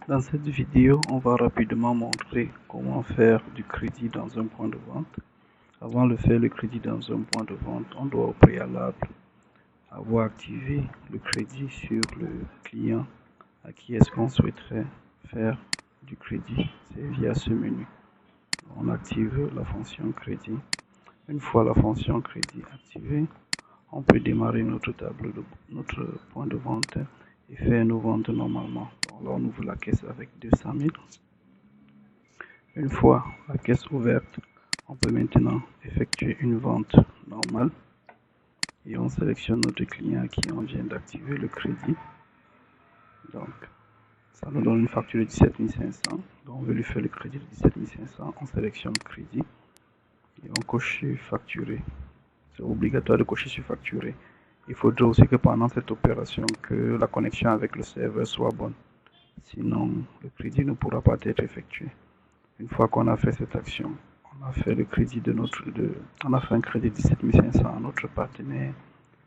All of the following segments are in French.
Dans cette vidéo, on va rapidement montrer comment faire du crédit dans un point de vente. Avant de faire le crédit dans un point de vente, on doit au préalable avoir activé le crédit sur le client à qui est-ce qu'on souhaiterait faire du crédit. C'est via ce menu. On active la fonction crédit. Une fois la fonction crédit activée, on peut démarrer notre tableau de notre point de vente et faire nos ventes normalement. Donc là, on ouvre la caisse avec 200 000. Une fois la caisse ouverte, on peut maintenant effectuer une vente normale et on sélectionne notre client à qui on vient d'activer le crédit. Donc, ça nous donne une facture de 17 500. Donc, on veut lui faire le crédit de 17 500. On sélectionne crédit et on coche sur facturer. C'est obligatoire de cocher sur facturer. Il faudra aussi que pendant cette opération, que la connexion avec le serveur soit bonne. Sinon, le crédit ne pourra pas être effectué. Une fois qu'on a fait cette action, on a fait le crédit on a fait un crédit de 17 500 à notre partenaire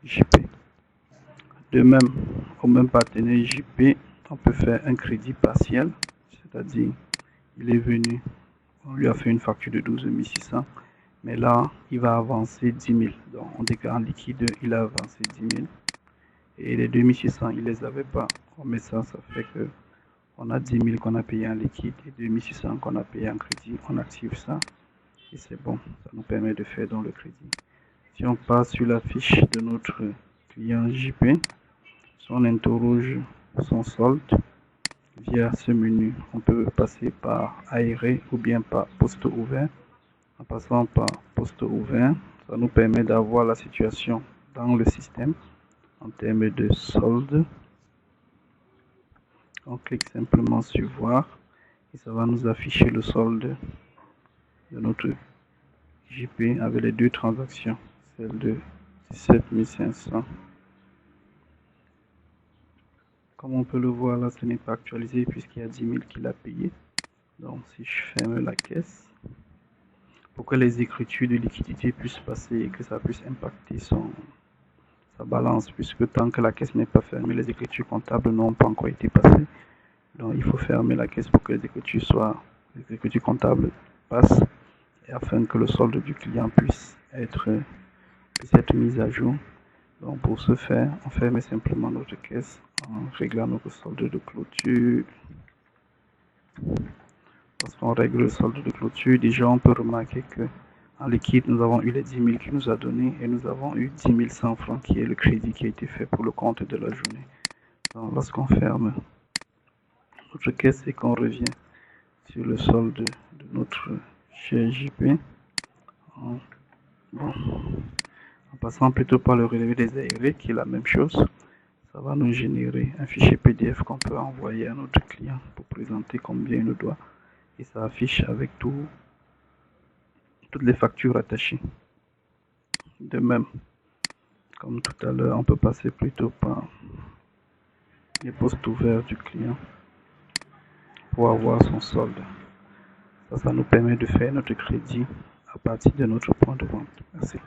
JP. De même, au même partenaire JP, on peut faire un crédit partiel, c'est-à-dire il est venu, on lui a fait une facture de 12 600, mais là, il va avancer 10 000. Donc, on déclare en liquide, il a avancé 10 000. Et les 2 600, il ne les avait pas. On met ça, ça fait que on a 10 000 qu'on a payé en liquide et 2 600 qu'on a payé en crédit. On active ça et c'est bon. Ça nous permet de faire dans le crédit. Si on passe sur la fiche de notre client JP, si on interroge son solde, via ce menu, on peut passer par aéré ou bien par poste ouvert. En passant par poste ouvert, ça nous permet d'avoir la situation dans le système en termes de solde. On clique simplement sur voir et ça va nous afficher le solde de notre JP avec les deux transactions, celle de 17 500. Comme on peut le voir là, ce n'est pas actualisé puisqu'il y a 10 000 qu'il a payé. Donc si je ferme la caisse, pour que les écritures de liquidité puissent passer et que ça puisse impacter sa balance, puisque tant que la caisse n'est pas fermée, les écritures comptables n'ont pas encore été passées. Donc il faut fermer la caisse pour que les écritures comptables passent et afin que le solde du client puisse être mis à jour. Donc pour ce faire, on ferme simplement notre caisse en réglant notre solde de clôture. Lorsqu'on règle le solde de clôture, déjà on peut remarquer que en liquide, nous avons eu les 10 000 qu'il nous a donné et nous avons eu 10 100 francs qui est le crédit qui a été fait pour le compte de la journée. Donc lorsqu'on ferme notre caisse et qu'on revient sur le solde de notre cher JP, en passant plutôt par le relevé des aérés qui est la même chose, ça va nous générer un fichier PDF qu'on peut envoyer à notre client pour présenter combien il nous doit et ça affiche avec toutes les factures attachées. De même, comme tout à l'heure, on peut passer plutôt par les postes ouverts du client pour avoir son solde. Ça nous permet de faire notre crédit à partir de notre point de vente. Merci.